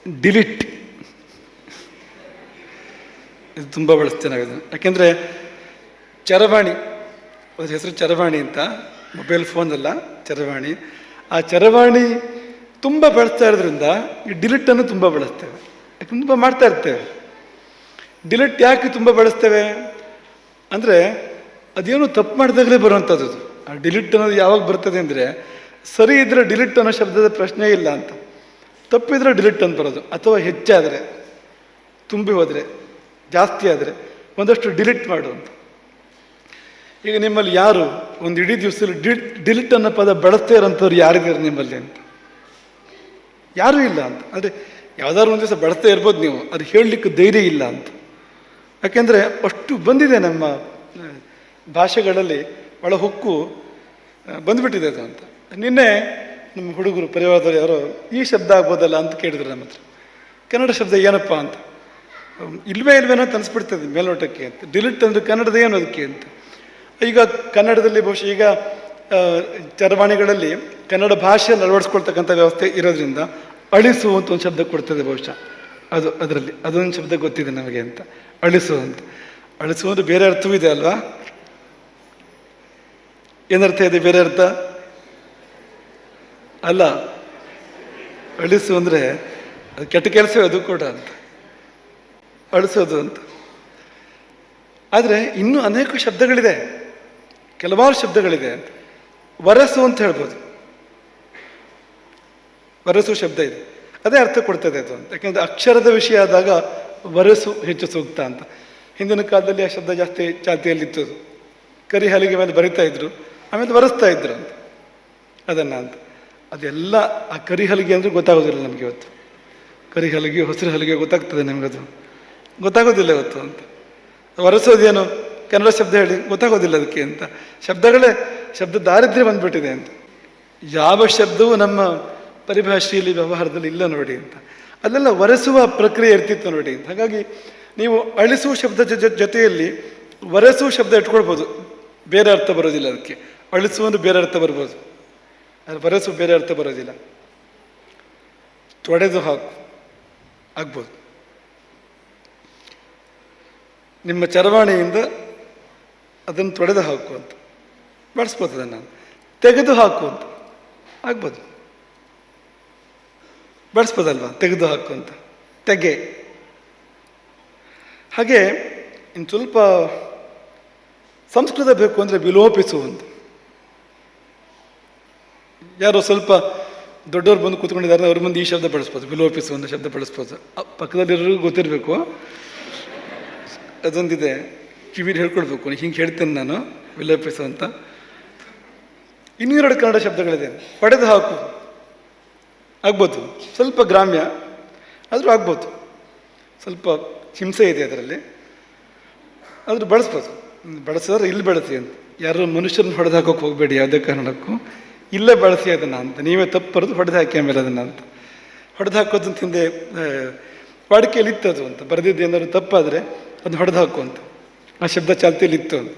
Delete, ಇದು ತುಂಬ ಬಳಸ್ತೇನೆ ನಾವು ಇದನ್ನು. ಯಾಕೆಂದರೆ ಚರವಾಣಿ, ಅದ್ರ ಹೆಸರು ಚರವಾಣಿ ಅಂತ, ಮೊಬೈಲ್ ಫೋನ್ ಅಲ್ಲ, ಚರವಾಣಿ. ಆ ಚರವಾಣಿ ತುಂಬ ಬಳಸ್ತಾ ಇರೋದ್ರಿಂದ ಈ ಡಿಲಿಟನ್ನು ತುಂಬ ಬಳಸ್ತೇವೆ, ಯಾಕೆ ತುಂಬ ಮಾಡ್ತಾ ಇರ್ತೇವೆ. ಡಿಲಿಟ್ ಯಾಕೆ ತುಂಬ ಬಳಸ್ತೇವೆ ಅಂದರೆ ಅದೇನು ತಪ್ಪು ಮಾಡಿದಾಗಲೇ ಬರುವಂಥದ್ದು. ಆ ಡಿಲಿಟ್ ಅನ್ನೋದು ಯಾವಾಗ ಬರ್ತದೆ ಅಂದರೆ, ಸರಿ ಇದ್ದರೆ ಡಿಲಿಟ್ ಅನ್ನೋ ಶಬ್ದದ ಪ್ರಶ್ನೆ ಇಲ್ಲ ಅಂತ, ತಪ್ಪಿದ್ರೆ ಡಿಲಿಟ್ ಅಂತ ಬರೋದು. ಅಥವಾ ಹೆಚ್ಚಾದರೆ, ತುಂಬಿ ಹೋದರೆ, ಜಾಸ್ತಿ ಆದರೆ ಒಂದಷ್ಟು ಡಿಲಿಟ್ ಮಾಡು ಅಂತ. ಈಗ ನಿಮ್ಮಲ್ಲಿ ಯಾರು ಒಂದು ಇಡೀ ದಿವಸದಲ್ಲಿ ಡಿಲಿಟ್ ಅನ್ನೋ ಪದ ಬಳಸ್ತೇ ಇರೋಂಥವ್ರು ಯಾರಿದ್ದಾರೆ ನಿಮ್ಮಲ್ಲಿ ಅಂತ? ಯಾರೂ ಇಲ್ಲ ಅಂತ. ಅಂದರೆ ಯಾವುದಾದ್ರು ಒಂದು ದಿವಸ ಬಳಸ್ತೇ ಇರ್ಬೋದು ನೀವು, ಅದು ಹೇಳಲಿಕ್ಕೆ ಧೈರ್ಯ ಇಲ್ಲ ಅಂತ. ಯಾಕೆಂದರೆ ಅಷ್ಟು ಬಂದಿದೆ ನಮ್ಮ ಭಾಷೆಗಳಲ್ಲಿ, ಒಳ ಹೊಕ್ಕು ಬಂದುಬಿಟ್ಟಿದೆ ಅದು ಅಂತ. ನಿನ್ನೆ ನಮ್ಮ ಹುಡುಗರು ಪರಿವಾರದವ್ರು ಯಾರೋ ಈ ಶಬ್ದ ಆಗ್ಬೋದಲ್ಲ ಅಂತ ಕೇಳಿದ್ರು ನಮ್ಮ ಹತ್ರ. ಕನ್ನಡ ಶಬ್ದ ಏನಪ್ಪ ಅಂತ. ಇಲ್ವೇನೋ ಅಂತ ಅನಿಸ್ಬಿಡ್ತದೆ ಮೇಲ್ನೋಟಕ್ಕೆ ಅಂತ. ಡಿಲಿಟ್ ಅಂದರೆ ಕನ್ನಡದ ಏನು ಅದಕ್ಕೆ ಅಂತ. ಈಗ ಕನ್ನಡದಲ್ಲಿ ಬಹುಶಃ ಈಗ ಚರವಾಣಿಗಳಲ್ಲಿ ಕನ್ನಡ ಭಾಷೆಯನ್ನು ಅಳವಡಿಸ್ಕೊಳ್ತಕ್ಕಂಥ ವ್ಯವಸ್ಥೆ ಇರೋದ್ರಿಂದ ಅಳಿಸು ಅಂತ ಒಂದು ಶಬ್ದ ಕೊಡ್ತದೆ ಬಹುಶಃ. ಅದರಲ್ಲಿ ಅದೊಂದು ಶಬ್ದ ಗೊತ್ತಿದೆ ನಮಗೆ ಅಂತ, ಅಳಿಸು ಅಂತ. ಅಳಿಸು ಅಂದರೆ ಬೇರೆ ಅರ್ಥವೂ ಇದೆ ಅಲ್ವಾ? ಏನರ್ಥ ಇದೆ? ಬೇರೆ ಅರ್ಥ ಅಲ್ಲ. ಅಳಿಸು ಅಂದರೆ ಅದು ಕೆಟ್ಟ ಕೆಲಸವೇ ಅದು ಕೂಡ ಅಂತ, ಅಳಿಸೋದು ಅಂತ. ಆದರೆ ಇನ್ನೂ ಅನೇಕ ಶಬ್ದಗಳಿದೆ, ಕೆಲವಾರು ಶಬ್ದಗಳಿದೆ ಅಂತ. ವರಸು ಅಂತ ಹೇಳ್ಬೋದು, ವರಸು ಶಬ್ದ ಇದೆ, ಅದೇ ಅರ್ಥ ಕೊಡ್ತದೆ ಅದು ಅಂತ. ಯಾಕೆಂದರೆ ಅಕ್ಷರದ ವಿಷಯ ಆದಾಗ ವರಸು ಹೆಚ್ಚು ಸೂಕ್ತ ಅಂತ. ಹಿಂದಿನ ಕಾಲದಲ್ಲಿ ಆ ಶಬ್ದ ಜಾಸ್ತಿ ಚಾಲ್ತಿಯಲ್ಲಿತ್ತು. ಕರಿ ಹಲಿಗೆ ಮೇಲೆ ಬರಿತಾ ಇದ್ರು, ಆಮೇಲೆ ಒರೆಸ್ತಾ ಇದ್ರು ಅಂತ ಅದನ್ನು ಅಂತ. ಅದೆಲ್ಲ ಆ ಕರಿ ಹಲಿಗೆ ಅಂದರೆ ಗೊತ್ತಾಗೋದಿಲ್ಲ ನಮಗೆ ಇವತ್ತು. ಕರಿ ಹಲಿಗೆ, ಹಸಿರು ಹಲಿಗೆ ಗೊತ್ತಾಗ್ತದೆ ನಮಗದು, ಗೊತ್ತಾಗೋದಿಲ್ಲ ಇವತ್ತು ಅಂತ. ಒರೆಸೋದೇನು ಕನ್ನಡ ಶಬ್ದ ಹೇಳಿ ಗೊತ್ತಾಗೋದಿಲ್ಲ ಅದಕ್ಕೆ ಅಂತ. ಶಬ್ದಗಳೇ ಶಬ್ದ ದಾರಿದ್ರ್ಯ ಬಂದ್ಬಿಟ್ಟಿದೆ ಅಂತ. ಯಾವ ಶಬ್ದವೂ ನಮ್ಮ ಪರಿಭಾಷೆಯಲ್ಲಿ ವ್ಯವಹಾರದಲ್ಲಿ ಇಲ್ಲ ನೋಡಿ ಅಂತ. ಅಲ್ಲೆಲ್ಲ ಒರೆಸುವ ಪ್ರಕ್ರಿಯೆ ಇರ್ತಿತ್ತು ನೋಡಿ ಅಂತ. ಹಾಗಾಗಿ ನೀವು ಅಳಿಸುವ ಶಬ್ದ ಜೊತೆಯಲ್ಲಿ ಒರೆಸುವ ಶಬ್ದ ಇಟ್ಕೊಳ್ಬೋದು, ಬೇರೆ ಅರ್ಥ ಬರೋದಿಲ್ಲ ಅದಕ್ಕೆ. ಅಳಿಸುವುದು ಬೇರೆ ಅರ್ಥ ಬರ್ಬೋದು, ಅದು ಒರೆಸು ಬೇರೆ ಅರ್ಥ ಬರೋದಿಲ್ಲ. ತೊಡೆದು ಹಾಕು ಆಗ್ಬೋದು. ನಿಮ್ಮ ಚರವಾಣಿಯಿಂದ ಅದನ್ನು ತೊಡೆದು ಹಾಕು ಅಂತ ಬಳಸ್ಬೋದು. ಅದನ್ನು ತೆಗೆದು ಹಾಕು ಅಂತ ಆಗ್ಬೋದು, ಬಳಸ್ಬೋದಲ್ವಾ? ತೆಗೆದು ಹಾಕು ಅಂತ, ತೆಗೆ. ಹಾಗೆ ಇನ್ನು ಸ್ವಲ್ಪ ಸಂಸ್ಕೃತ ಬೇಕು ಅಂದರೆ ವಿಲೋಪಿಸು ಅಂತ. ಯಾರೋ ಸ್ವಲ್ಪ ದೊಡ್ಡವ್ರು ಬಂದು ಕೂತ್ಕೊಂಡಿದ್ದಾರೆ, ಅವ್ರ ಮುಂದೆ ಈ ಶಬ್ದ ಬಳಸ್ಬೋದು, ವಿಲೋಪಿಸು ಅನ್ನೋ ಶಬ್ದ ಬಳಸ್ಬೋದು. ಪಕ್ಕದಲ್ಲಿರೋರಿಗೂ ಗೊತ್ತಿರಬೇಕು, ಅದೊಂದಿದೆ, ಕಿವಿಲಿ ಹೇಳ್ಕೊಳ್ಬೇಕು, ಹಿಂಗೆ ಹೇಳ್ತೇನೆ ನಾನು ವಿಲೋಪಿಸು ಅಂತ. ಇನ್ನೆರಡು ಕನ್ನಡ ಶಬ್ದಗಳಿದೆ. ಪಡೆದು ಹಾಕು ಆಗ್ಬೋದು, ಸ್ವಲ್ಪ ಗ್ರಾಮ್ಯ ಆದರೂ ಆಗ್ಬೋದು, ಸ್ವಲ್ಪ ಹಿಂಸೆ ಇದೆ ಅದರಲ್ಲಿ, ಆದರೂ ಬಳಸ್ಬೋದು. ಬಳಸಿದ್ರೆ ಇಲ್ಲಿ ಬಳಸಿ ಅಂತ. ಯಾರು ಮನುಷ್ಯರನ್ನ ಹೊಡೆದು ಹಾಕೋಕೆ ಹೋಗಬೇಡಿ ಯಾವುದೇ ಕಾರಣಕ್ಕೂ, ಇಲ್ಲೇ ಬಳಸಿ ಅದನ್ನು ಅಂತ. ನೀವೇ ತಪ್ಪು ಬರೋದು ಹೊಡೆದು ಹಾಕಿ ಆಮೇಲೆ ಅದನ್ನು ಅಂತ. ಹೊಡೆದು ಹಾಕೋದಂತ ಹಿಂದೆ ವಾಡಿಕೆಯಲ್ಲಿ ಇತ್ತದು ಅಂತ. ಬರೆದಿದ್ದು ಏನಾದ್ರು ತಪ್ಪಾದರೆ ಅದನ್ನು ಹೊಡೆದು ಹಾಕು ಅಂತ, ಆ ಶಬ್ದ ಚಾಲ್ತಿಯಲ್ಲಿ ಇತ್ತು ಅಂತ.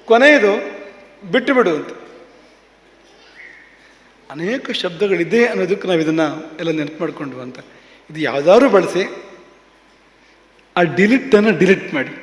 ಕೊನೆಯದು ಬಿಟ್ಟು ಬಿಡು ಅಂತ. ಅನೇಕ ಶಬ್ದಗಳಿದೆ ಅನ್ನೋದಕ್ಕೆ ನಾವು ಇದನ್ನು ಎಲ್ಲ ನೆನಪು ಮಾಡಿಕೊಂಡು ಅಂತ. ಇದು ಯಾವುದಾದ್ರು ಬಳಸಿ ಆ ಡಿಲಿಟನ್ನು ಡಿಲಿಟ್ ಮಾಡಿ.